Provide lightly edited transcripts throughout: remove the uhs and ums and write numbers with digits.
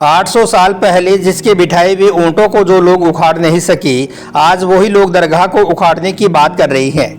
800 साल पहले जिसके बिठाए हुए ऊंटों को जो लोग उखाड़ नहीं सके, आज वही लोग दरगाह को उखाड़ने की बात कर रही हैं।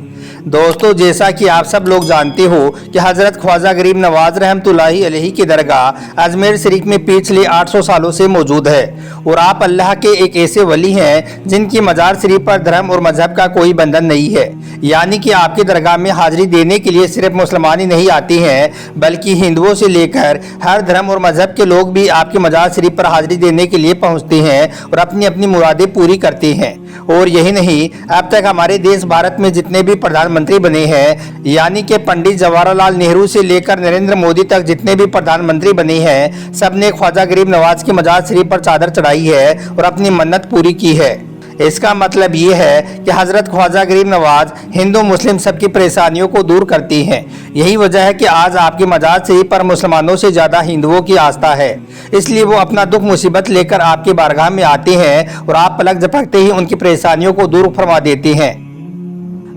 दोस्तों, जैसा कि आप सब लोग जानते हो कि हज़रत ख्वाजा गरीब नवाज रहमतुल्लाहि अलैहि की दरगाह अजमेर शरीफ में पिछले 800 सालों से मौजूद है और आप अल्लाह के एक ऐसे वली हैं जिनकी मज़ार शरीफ पर धर्म और मजहब का कोई बंधन नहीं है। यानी कि आपकी दरगाह में हाजिरी देने के लिए सिर्फ मुसलमान ही नहीं आते हैं, बल्कि हिंदुओं से लेकर हर धर्म और मजहब के लोग भी आपकी मज़ार शरीफ पर हाजिरी देने के लिए पहुँचते हैं और अपनी अपनी मुरादें पूरी करते हैं। और यही नहीं, अब तक हमारे देश भारत में जितने भी प्रधानमंत्री बने हैं, यानी कि पंडित जवाहरलाल नेहरू से लेकर नरेंद्र मोदी तक जितने भी प्रधानमंत्री बने हैं, सबने ख्वाजा गरीब नवाज की मज़ार शरीफ पर चादर चढ़ाई है और अपनी मन्नत पूरी की है। इसका मतलब ये है कि हज़रत ख्वाजा गरीब नवाज हिंदू मुस्लिम सबकी परेशानियों को दूर करती हैं। यही वजह है कि आज आपकी मज़ार शरीफ पर मुसलमानों से ज़्यादा हिंदुओं की आस्था है। इसलिए वो अपना दुख मुसीबत लेकर आपकी बारगाह में आते हैं और आप पलक झपकते ही उनकी परेशानियों को दूर फरमा देते हैं।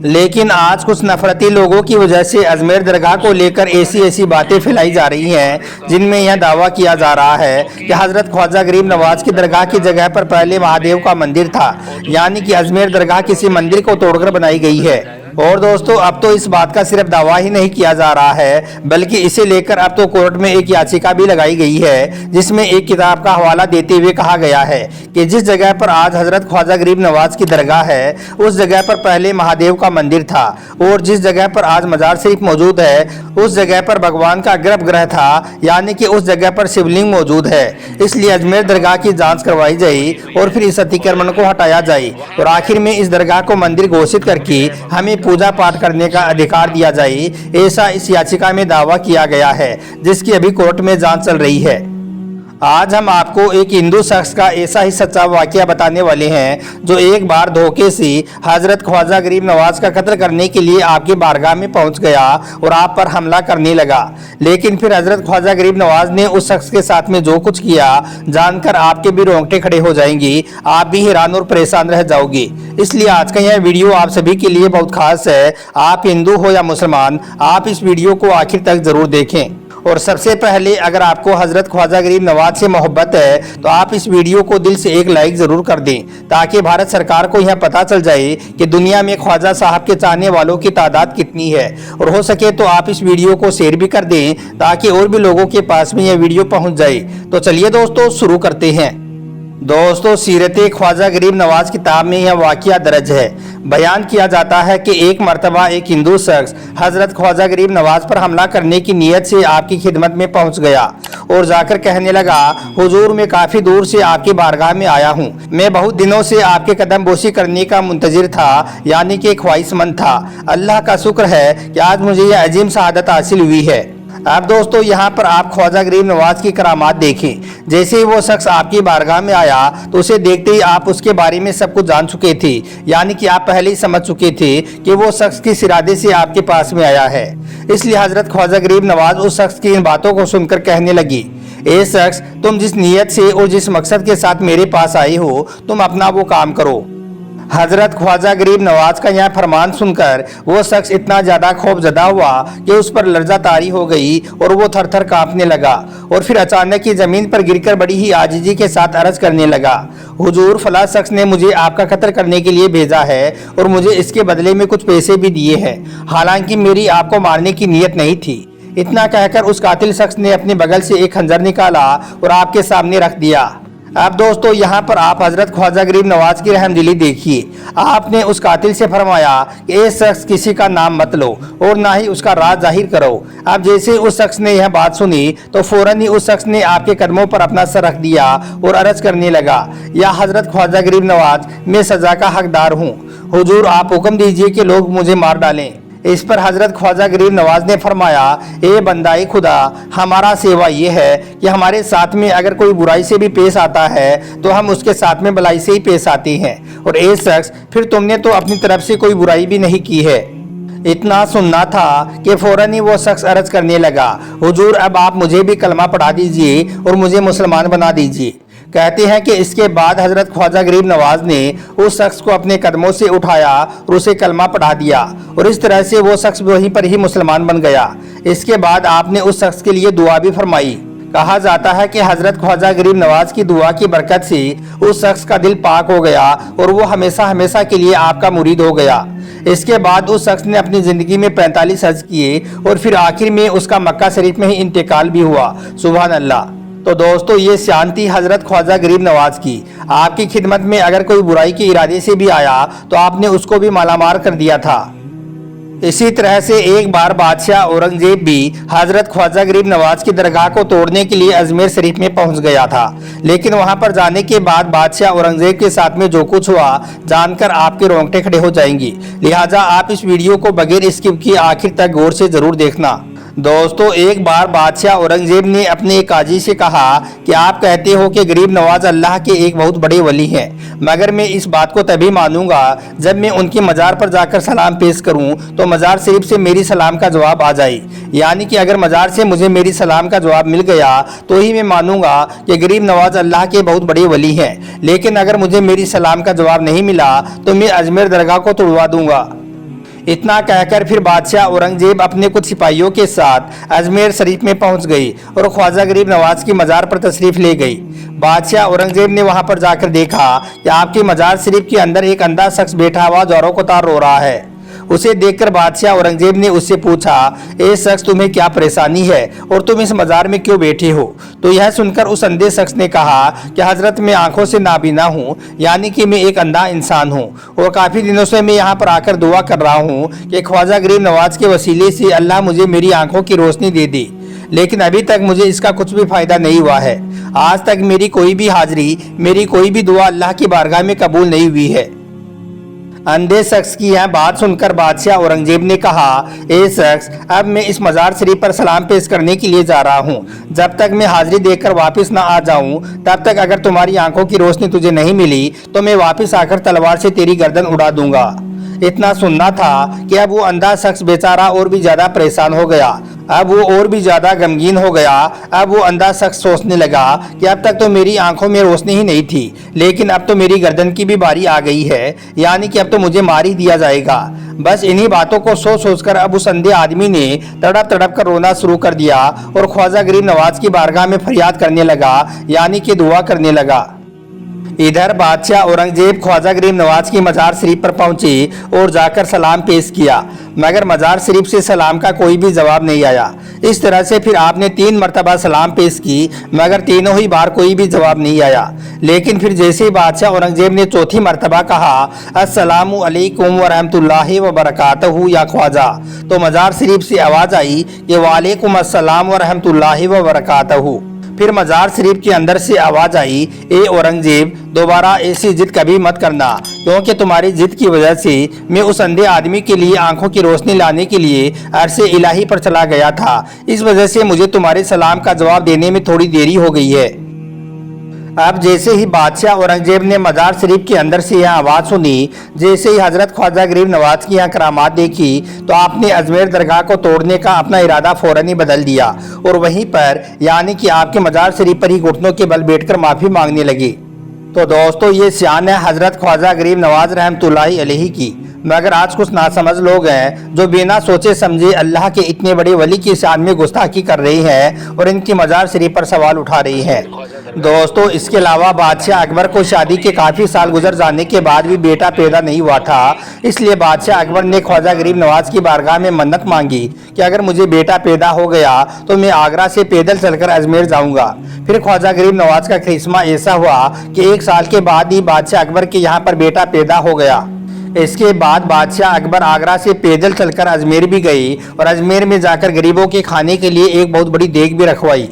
लेकिन आज कुछ नफरती लोगों की वजह से अजमेर दरगाह को लेकर ऐसी बातें फैलाई जा रही हैं, जिनमें यह दावा किया जा रहा है कि हज़रत ख्वाजा गरीब नवाज की दरगाह की जगह पर पहले महादेव का मंदिर था, यानी कि अजमेर दरगाह किसी मंदिर को तोड़कर बनाई गई है। और दोस्तों, अब तो इस बात का सिर्फ दावा ही नहीं किया जा रहा है, बल्कि इसे लेकर अब तो कोर्ट में एक याचिका भी लगाई गई है, जिसमें एक किताब का हवाला देते हुए कहा गया है कि जिस जगह पर आज हज़रत ख्वाजा गरीब नवाज की दरगाह है, उस जगह पर पहले महादेव का मंदिर था और जिस जगह पर आज मज़ार शरीफ मौजूद है, उस जगह पर भगवान का गर्भगृह था, यानी कि उस जगह पर शिवलिंग मौजूद है। इसलिए अजमेर दरगाह की जाँच करवाई जाए और फिर इस अतिक्रमण को हटाया जाए और आखिर में इस दरगाह को मंदिर घोषित करके हमें पूजा पाठ करने का अधिकार दिया जाए, ऐसा इस याचिका में दावा किया गया है, जिसकी अभी कोर्ट में जांच चल रही है। आज हम आपको एक हिंदू शख्स का ऐसा ही सच्चा वाकया बताने वाले हैं, जो एक बार धोखे से हज़रत ख्वाजा गरीब नवाज का कत्ल करने के लिए आपकी बारगाह में पहुंच गया और आप पर हमला करने लगा। लेकिन फिर हज़रत ख्वाजा गरीब नवाज ने उस शख्स के साथ में जो कुछ किया, जानकर आपके भी रोंगटे खड़े हो जाएंगे, आप भी हैरान और परेशान रह जाओगे। इसलिए आज का यह वीडियो आप सभी के लिए बहुत खास है। आप हिंदू हो या मुसलमान, आप इस वीडियो को आखिर तक जरूर देखें। और सबसे पहले, अगर आपको हज़रत ख्वाजा गरीब नवाज से मोहब्बत है तो आप इस वीडियो को दिल से एक लाइक ज़रूर कर दें, ताकि भारत सरकार को यह पता चल जाए कि दुनिया में ख्वाजा साहब के चाहने वालों की तादाद कितनी है। और हो सके तो आप इस वीडियो को शेयर भी कर दें, ताकि और भी लोगों के पास में यह वीडियो पहुंच जाए। तो चलिए दोस्तों, शुरू करते हैं। दोस्तों, सीरत ख्वाजा गरीब नवाज किताब में यह वाकया दर्ज है। बयान किया जाता है कि एक मर्तबा एक हिंदू शख्स हज़रत ख्वाजा गरीब नवाज पर हमला करने की नीयत से आपकी खिदमत में पहुंच गया और जाकर कहने लगा, हुजूर, मैं काफ़ी दूर से आपकी बारगाह में आया हूं। मैं बहुत दिनों से आपके कदम बोसी करने का मुंतजिर था, यानी कि ख्वाहिशमंद था। अल्लाह का शुक्र है कि आज मुझे यह अजीम शहादत हासिल हुई है। अब दोस्तों, यहाँ पर आप ख्वाजा गरीब नवाज की करामात देखें। जैसे ही वो शख्स आपकी बारगाह में आया तो उसे देखते ही आप उसके बारे में सब कुछ जान चुके थे, यानी कि आप पहले ही समझ चुके थे कि वो शख्स किस इरादे से आपके पास में आया है। इसलिए हज़रत ख्वाजा गरीब नवाज उस शख्स की इन बातों को सुनकर कहने लगी, ए शख्स, तुम जिस नीयत से और जिस मकसद के साथ मेरे पास आए हो, तुम अपना वो काम करो। हज़रत ख्वाजा गरीब नवाज का यह फरमान सुनकर वो शख्स इतना ज़्यादा खौफजदा हुआ कि उस पर लर्जा तारी हो गई और वो थर थर कांपने लगा और फिर अचानक ही ज़मीन पर गिरकर बड़ी ही आजिज़ी के साथ अर्ज करने लगा, हुजूर, फला शख्स ने मुझे आपका कत्ल करने के लिए भेजा है और मुझे इसके बदले में कुछ पैसे भी दिए हैं, हालांकि मेरी आपको मारने की नीयत नहीं थी। इतना कहकर उस कातिल शख्स ने अपने बगल से एक खंजर निकाला और आपके सामने रख दिया। अब दोस्तों, यहाँ पर आप हज़रत ख्वाजा गरीब नवाज की रहमदिली देखिए। आपने उस कातिल से फरमाया कि ये शख्स किसी का नाम मत लो और ना ही उसका राज जाहिर करो। अब जैसे उस शख्स ने यह बात सुनी तो फौरन ही उस शख्स ने आपके कदमों पर अपना सर रख दिया और अर्ज करने लगा, या हज़रत ख्वाजा गरीब नवाज, मैं सज़ा का हकदार हूँ। हुजूर, आप हुक्म दीजिए कि लोग मुझे मार डालें। इस पर हज़रत ख्वाजा गरीब नवाज ने फरमाया, ए बंदाए खुदा, हमारा सेवा ये है कि हमारे साथ में अगर कोई बुराई से भी पेश आता है तो हम उसके साथ में भलाई से ही पेश आते हैं। और ए शख्स, फिर तुमने तो अपनी तरफ से कोई बुराई भी नहीं की है। इतना सुनना था कि फौरन ही वो शख्स अर्ज करने लगा, हुजूर, अब आप मुझे भी कलमा पढ़ा दीजिए और मुझे मुसलमान बना दीजिए। कहते हैं कि इसके बाद हज़रत ख्वाजा गरीब नवाज ने उस शख्स को अपने कदमों से उठाया और उसे कलमा पढ़ा दिया और इस तरह से वो शख्स वहीं पर ही मुसलमान बन गया। इसके बाद आपने उस शख्स के लिए दुआ भी फरमाई। कहा जाता है कि हजरत ख्वाजा गरीब नवाज की दुआ की बरकत से उस शख्स का दिल पाक हो गया और वो हमेशा हमेशा के लिए आपका मुरीद हो गया। इसके बाद उस शख्स ने अपनी जिंदगी में 45 हज किए और फिर आखिर में उसका मक्का शरीफ में ही इंतकाल भी हुआ। सुभान अल्लाह। तो दोस्तों, ये शान थी हजरत ख्वाजा गरीब नवाज की। आपकी खिदमत में अगर कोई बुराई के इरादे से भी आया तो आपने उसको भी मालामार कर दिया था। इसी तरह से एक बार बादशाह औरंगजेब भी हजरत ख्वाजा गरीब नवाज की दरगाह को तोड़ने के लिए अजमेर शरीफ में पहुंच गया था, लेकिन वहां पर जाने के बाद बादशाह औरंगजेब के साथ में जो कुछ हुआ जानकर आपके रोंगटे खड़े हो जाएंगे। लिहाजा आप इस वीडियो को बगैर स्किप किए आखिर तक गौर से जरूर देखना। दोस्तों, एक बार बादशाह औरंगजेब ने अपने एक काजी से कहा कि आप कहते हो कि गरीब नवाज अल्लाह के एक बहुत बड़े वली हैं, मगर मैं इस बात को तभी मानूंगा जब मैं उनकी मज़ार पर जाकर सलाम पेश करूं तो मज़ार शरीफ से मेरी सलाम का जवाब आ जाए। यानी कि अगर मज़ार से मुझे मेरी सलाम का जवाब मिल गया तो ही मैं मानूंगा कि गरीब नवाज अल्लाह के बहुत बड़े वली हैं, लेकिन अगर मुझे मेरी सलाम का जवाब नहीं मिला तो मैं अजमेर दरगाह को तोड़वा दूंगा। इतना कहकर फिर बादशाह औरंगजेब अपने कुछ सिपाहियों के साथ अजमेर शरीफ में पहुंच गई और ख्वाजा गरीब नवाज की मज़ार पर तशरीफ ले गई। बादशाह औरंगजेब ने वहां पर जाकर देखा कि आपकी मज़ार शरीफ के अंदर एक अंधा शख्स बैठा हुआ जोरों को तार रो रहा है। उसे देखकर बादशाह औरंगजेब ने उससे पूछा, ए शख्स, तुम्हें क्या परेशानी है और तुम इस मज़ार में क्यों बैठे हो? तो यह सुनकर उस अंधे शख्स ने कहा कि हजरत, मैं आंखों से नाबीना हूँ, यानी कि मैं एक अंधा इंसान हूँ और काफ़ी दिनों से मैं यहाँ पर आकर दुआ कर रहा हूँ कि ख्वाजा गरीब नवाज के वसीले से अल्लाह मुझे मेरी आंखों की रोशनी दे दे, लेकिन अभी तक मुझे इसका कुछ भी फायदा नहीं हुआ है। आज तक मेरी कोई भी हाजिरी, मेरी कोई भी दुआ अल्लाह की बारगाह में कबूल नहीं हुई है। अंधे शख्स की यह बात सुनकर बादशाह औरंगजेब ने कहा, ए शख्स, अब मैं इस मज़ार शरीफ पर सलाम पेश करने के लिए जा रहा हूँ। जब तक मैं हाजिरी देकर वापस ना आ जाऊँ तब तक अगर तुम्हारी आंखों की रोशनी तुझे नहीं मिली तो मैं वापस आकर तलवार से तेरी गर्दन उड़ा दूंगा। इतना सुनना था कि अब वो अंधा शख्स बेचारा और भी ज्यादा परेशान हो गया। अब वो और भी ज्यादा गमगीन हो गया। अब वो अंधा शख्स सोचने लगा कि अब तक तो मेरी आंखों में रोशनी ही नहीं थी, लेकिन अब तो मेरी गर्दन की भी बारी आ गई है, यानी कि अब तो मुझे मार ही दिया जाएगा। बस इन्हीं बातों को सोच सोचकर अब उस अंधे आदमी ने तड़प तड़प कर रोना शुरू कर दिया और ख्वाजा गरीब नवाज की बारगाह में फरियाद करने लगा, यानी कि दुआ करने लगा। इधर बादशाह औरंगजेब ख्वाजा गरीब नवाज की मज़ार शरीफ पर पहुंचे और जाकर सलाम पेश किया, मगर मज़ार शरीफ से सलाम का कोई भी जवाब नहीं आया। इस तरह से फिर आपने 3 मरतबा सलाम पेश की, मगर तीनों ही बार कोई भी जवाब नहीं आया। लेकिन फिर जैसे ही बादशाह औरंगजेब ने चौथी मरतबा कहा, अस्सलामु अलैकुम व रहमतुल्लाहि व बरकातहू या ख्वाजा, तो मज़ार शरीफ से आवाज़ आई कि वालेकुम अस्सलाम व रहमतुल्लाहि व बरकातहू। फिर मज़ार शरीफ के अंदर से आवाज़ आई, ए औरंगजेब, दोबारा ऐसी जिद कभी मत करना, क्योंकि तुम्हारी जिद की वजह से मैं उस अंधे आदमी के लिए आंखों की रोशनी लाने के लिए अरसे इलाही पर चला गया था। इस वजह से मुझे तुम्हारे सलाम का जवाब देने में थोड़ी देरी हो गई है। अब जैसे ही बादशाह औरंगजेब ने मज़ार शरीफ के अंदर से यह आवाज़ सुनी, जैसे ही हजरत ख्वाजा गरीब नवाज की यहाँ करामात देखी, तो आपने अजमेर दरगाह को तोड़ने का अपना इरादा फौरन ही बदल दिया और वहीं पर, यानी कि आपके मज़ार शरीफ पर ही घुटनों के बल बैठकर माफ़ी मांगने लगे। तो दोस्तों, ये शान है हजरत ख्वाजा गरीब नवाज रहमतुल्लाहि अलैहि की। मगर आज कुछ नासमझ लोग हैं जो बिना सोचे समझे अल्लाह के इतने बड़े वली की शान में गुस्ताखी कर रही हैं और इनकी मज़ार शरीफ पर सवाल उठा रही हैं। दोस्तों, इसके अलावा बादशाह अकबर को शादी के काफ़ी साल गुजर जाने के बाद भी बेटा पैदा नहीं हुआ था, इसलिए बादशाह अकबर ने ख्वाजा गरीब नवाज की बारगाह में मन्नत मांगी कि अगर मुझे बेटा पैदा हो गया तो मैं आगरा से पैदल चलकर अजमेर जाऊंगा। फिर ख्वाजा गरीब नवाज का करिश्मा ऐसा हुआ कि 1 साल के बाद ही बादशाह अकबर के यहाँ पर बेटा पैदा हो गया। इसके बाद बादशाह अकबर आगरा से पैदल चलकर अजमेर भी गई और अजमेर में जाकर गरीबों के खाने के लिए एक बहुत बड़ी देग भी रखवाई।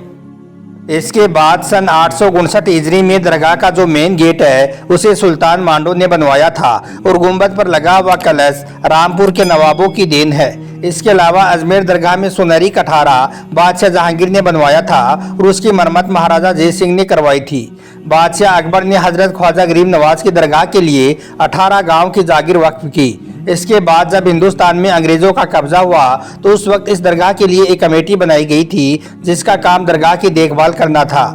इसके बाद सन 859 हिजरी में दरगाह का जो मेन गेट है उसे सुल्तान मांडो ने बनवाया था और गुंबद पर लगा हुआ कलश रामपुर के नवाबों की देन है। इसके अलावा अजमेर दरगाह में सुनहरी कठारा बादशाह जहांगीर ने बनवाया था और उसकी मरम्मत महाराजा जय सिंह ने करवाई थी। बादशाह अकबर ने हजरत ख्वाजा गरीब नवाज की दरगाह के लिए 18 गांव की जागीर वक्फ की। इसके बाद जब हिंदुस्तान में अंग्रेजों का कब्जा हुआ तो उस वक्त इस दरगाह के लिए एक कमेटी बनाई गई थी जिसका काम दरगाह की देखभाल करना था।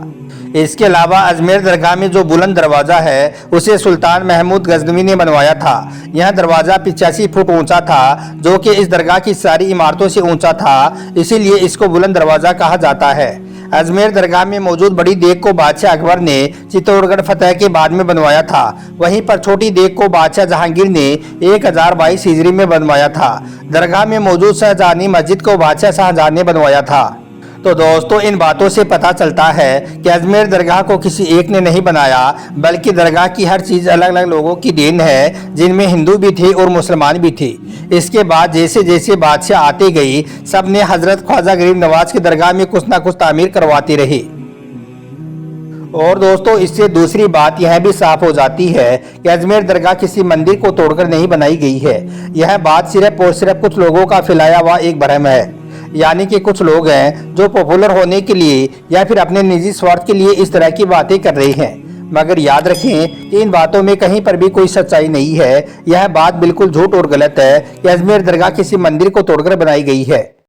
इसके अलावा अजमेर दरगाह में जो बुलंद दरवाज़ा है उसे सुल्तान महमूद गजनवी ने बनवाया था। यह दरवाज़ा 85 फुट ऊंचा था, जो कि इस दरगाह की सारी इमारतों से ऊंचा था, इसीलिए इसको बुलंद दरवाज़ा कहा जाता है। अजमेर दरगाह में मौजूद बड़ी देग को बादशाह अकबर ने चित्तौड़गढ़ फतह के बाद में बनवाया था। वहीं पर छोटी देग को बादशाह जहांगीर ने 1022 हिजरी में बनवाया था। दरगाह में मौजूद शाहजहानी मस्जिद को बादशाह शाहजहां ने बनवाया था। तो दोस्तों, इन बातों से पता चलता है कि अजमेर दरगाह को किसी एक ने नहीं बनाया, बल्कि दरगाह की हर चीज़ अलग अलग लोगों की देन है, जिनमें हिंदू भी थे और मुसलमान भी थे। इसके बाद जैसे जैसे बादशाह आते गए, सब ने हजरत ख्वाजा गरीब नवाज की दरगाह में कुछ ना कुछ तामीर करवाते रहे। और दोस्तों, इससे दूसरी बात यह भी साफ हो जाती है कि अजमेर दरगाह किसी मंदिर को तोड़कर नहीं बनाई गई है। यह बात सिर्फ और सिर्फ कुछ लोगों का फैलाया हुआ एक भ्रम है। यानी कि कुछ लोग हैं जो पॉपुलर होने के लिए या फिर अपने निजी स्वार्थ के लिए इस तरह की बातें कर रहे हैं। मगर याद रखें कि इन बातों में कहीं पर भी कोई सच्चाई नहीं है। यह बात बिल्कुल झूठ और गलत है कि अजमेर दरगाह किसी मंदिर को तोड़कर बनाई गई है।